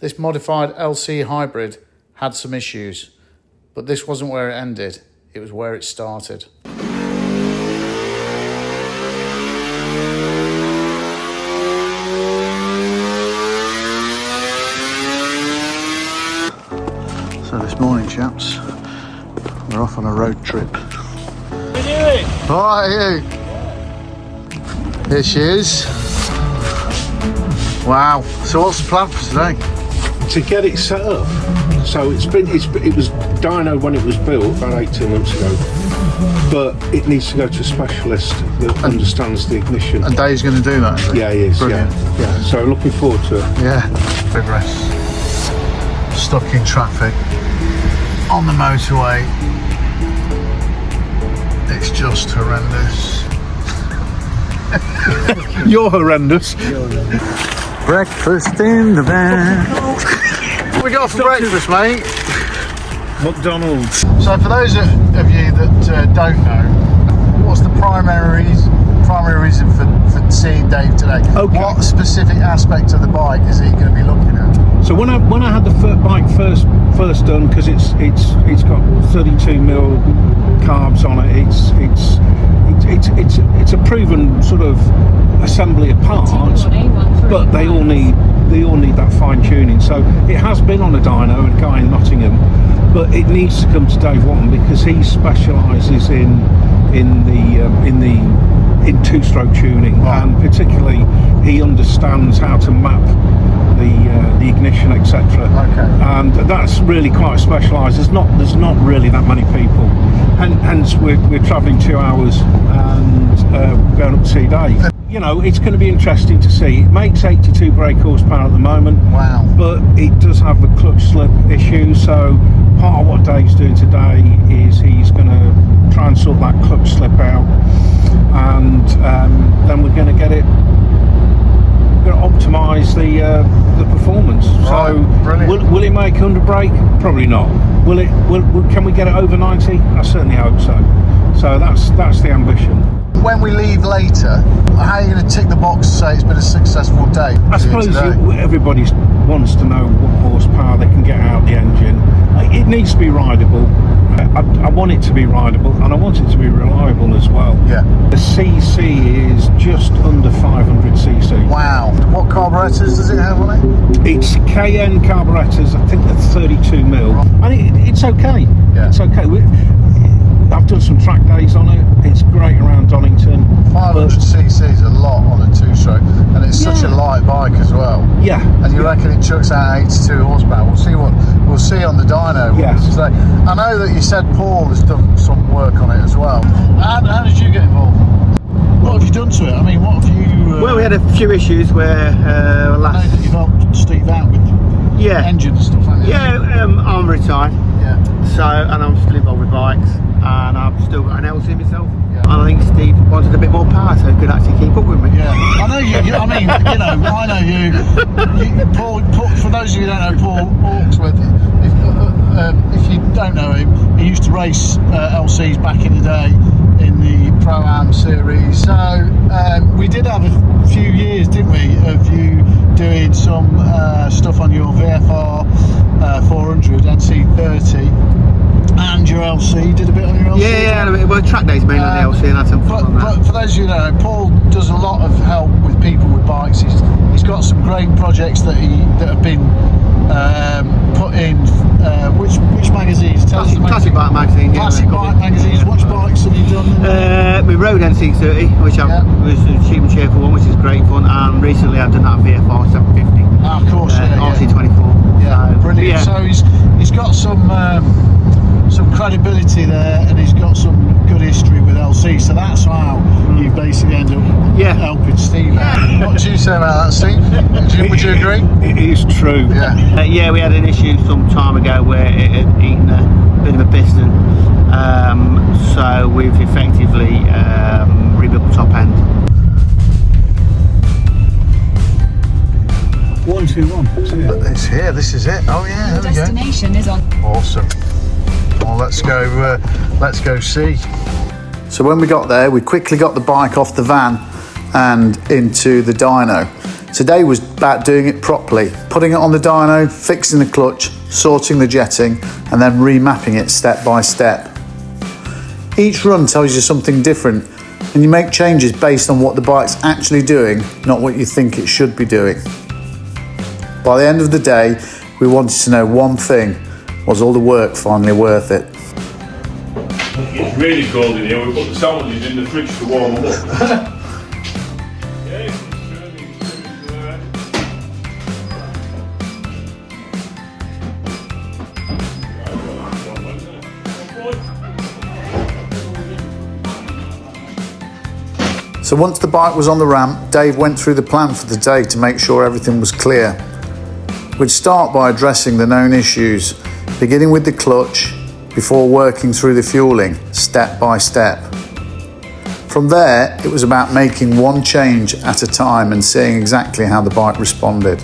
This modified LC hybrid had some issues, but this wasn't where it ended, it was where it started. So this morning, chaps, we're off on a road trip. How you doing? How are you? Here she is. Wow. So what's the plan for today? To get it set up. So it was Dyno when it was built about 18 months ago, but it needs to go to a specialist that understands the ignition. And Dave's going to do that, is he? Yeah, he is. Brilliant. Yeah. So looking forward to it. Yeah. Big rest. Stuck in traffic on the motorway. It's just horrendous. You're horrendous. Breakfast in the van. What we got for breakfast, mate? McDonald's. So for those of you that don't know, what's the primary reason for seeing Dave today? Okay. What specific aspect of the bike is he going to be looking at? So when I had the bike first done, because it's got 32mm carbs on it, it's a proven sort of assembly of parts, but they all need that fine tuning. So it has been on a dyno, a guy in Nottingham, but it needs to come to Dave Watton because he specialises in two-stroke tuning, and particularly he understands how to map the ignition, etc. Okay. And that's really quite specialised. There's not really that many people, and hence we're travelling 2 hours and going up to see Dave. You know, it's going to be interesting to see. It makes 82 brake horsepower at the moment. Wow. But it does have a clutch slip issue, so part of what Dave's doing today is he's going to try and sort that clutch slip out, and then we're going to get it. We're going to optimise the performance. Right, So will it make under brake? Probably not. Can we get it over 90? I certainly hope so. So that's the ambition. When we leave later, how are you going to tick the box to say it's been a successful day? I suppose everybody wants to know what horsepower they can get out of the engine. It needs to be rideable. I want it to be rideable, and I want it to be reliable as well. Yeah. The CC is just under 500 cc. Wow. What carburetors does it have on it? It's KN carburetors. I think they're 32mm, and it's okay. Yeah. It's okay. I've done some track days on it. It's great around Donington. 500cc is a lot on a two-stroke, and it's such a light bike as well. Yeah. And you reckon it chucks out 82 horsepower? We'll see on the dyno. Yes. Today. I know that you said Paul has done some work on it as well. How did you get involved? What have you done to it? I mean, what have you? Well, we had a few issues where I know that you've helped Steve out with the engine and stuff, haven't you? Yeah, I'm retired. Yeah. So, and I'm still involved with bikes, and I've still got an LC myself. Yeah. And I think Steve wanted a bit more power so he could actually keep up with me. Yeah, I know you. I mean, I know you. Paul, for those of you who don't know, Paul Hawksworth. If you don't know him, he used to race LCs back in the day in the Pro-Am series. So we did have a few years, didn't we, of you doing some stuff on your VFR 400 NC30 and your LC. Did a bit on your LC. Yeah, well, track days mainly on the LC, and I had some fun on that. But for those of you who don't know, Paul does a lot of help with people with bikes. He's got some great projects that have been put in. Which magazines? Classic Bike magazine. Classic Bike magazines. Which bikes have you done? We rode NC30, which was a cheap and cheerful one, which is great fun, and recently I've done that VFR 750. Of course, RC24. Yeah, brilliant. Yeah. So he's got some credibility there, and he's got some good history with LC. So that's how you basically end up helping Steve out. What do you say about that, Steve? Would you agree? It is true. Yeah. Yeah, we had an issue some time ago where it had eaten a bit of a piston, so we've effectively rebuilt the top end. 121. It's here. This is it. Oh yeah. Your destination is on. Awesome. Well, let's go see. So when we got there, we quickly got the bike off the van and into the dyno. Today was about doing it properly, putting it on the dyno, fixing the clutch, sorting the jetting, and then remapping it step by step. Each run tells you something different, and you make changes based on what the bike's actually doing, not what you think it should be doing. By the end of the day, we wanted to know one thing: was all the work finally worth it? It's really cold in here. We put the sandwiches in the fridge to warm them up. So once the bike was on the ramp, Dave went through the plan for the day to make sure everything was clear. We'd start by addressing the known issues, beginning with the clutch, before working through the fueling, step by step. From there, it was about making one change at a time and seeing exactly how the bike responded.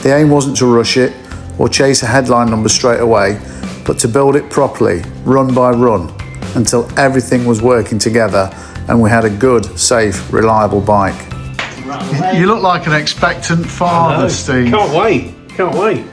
The aim wasn't to rush it or chase a headline number straight away, but to build it properly, run by run, until everything was working together and we had a good, safe, reliable bike. You look like an expectant father, Steve. Can't wait, can't wait.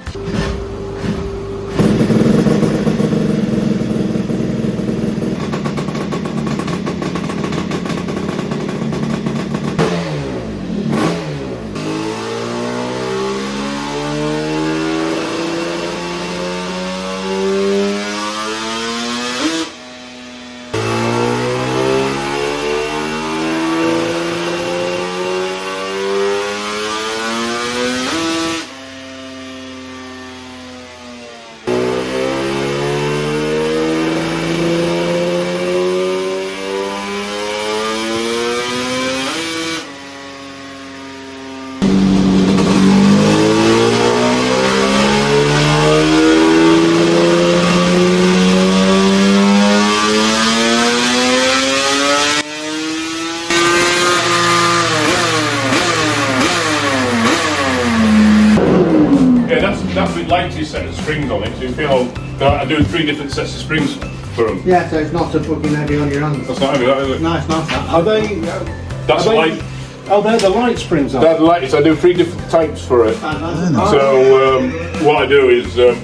That's with latest set of springs on it, so you feel I do 3 different sets of springs for them. Yeah, so it's not so fucking heavy on your hands. That's not heavy, that is it? No, it's not. Are they? That's are light. Oh, they're the light springs. They're the latest. I do 3 different types for it. So what I do is I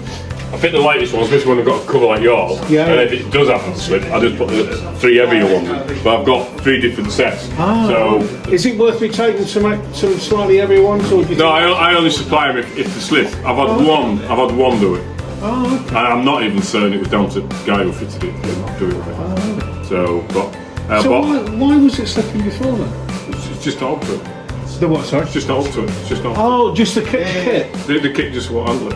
pick the lightest ones, especially when I've got a cover like yours. Yeah. And if it does happen to slip, I just put the 3 heavier ones in. But I've got 3 different sets. So is it worth me taking some slightly heavier ones, or do you no, think... I only supply them if they slip. I've had one do it. Oh, okay. And I'm not even certain it was down to the guy who fitted it didn't do it. So, So why was it slipping before then? it's just not up to it. The what? Sorry. It's just not up to it. It's just not. Oh, just the kit. The kit just won't handle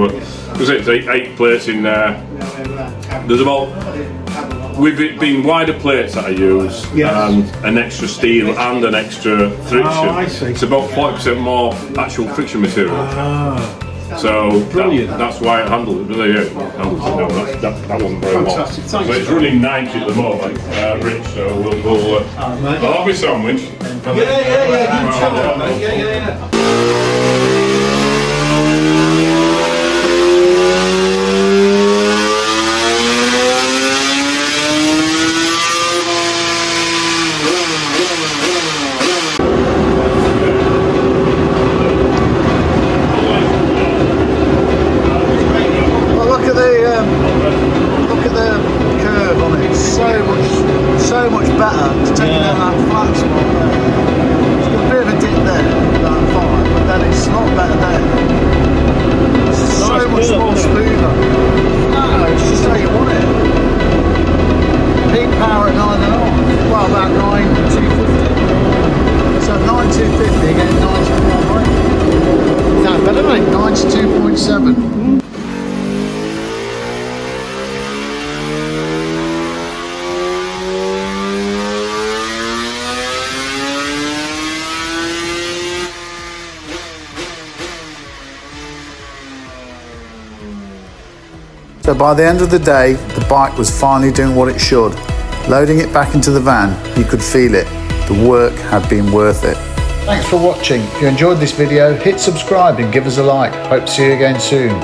it. So there's 8 plates in there. There's about, with it being wider plates that I use, Yes. and an extra steel and an extra friction, I see. it's about 40% more actual friction material. So Brilliant. that's why it handled it. But yeah, it handles it. No, that wasn't very Fantastic. long. Thanks. So it's running 90 at the moment, Rich. So we'll I'll have my sandwich. Yeah. So much better to take it down that flat spot there. It's got a bit of a dip there, that fine, but then it's a lot better there. It's so much more smoother. No, it's just how you want it. Peak power at 9.5, well about 9,250. So 9,250 again, 94. Sounds better, mate. 92.7. So by the end of the day, the bike was finally doing what it should. Loading it back into the van, you could feel it. The work had been worth it. Thanks for watching. If you enjoyed this video, hit subscribe and give us a like. Hope to see you again soon.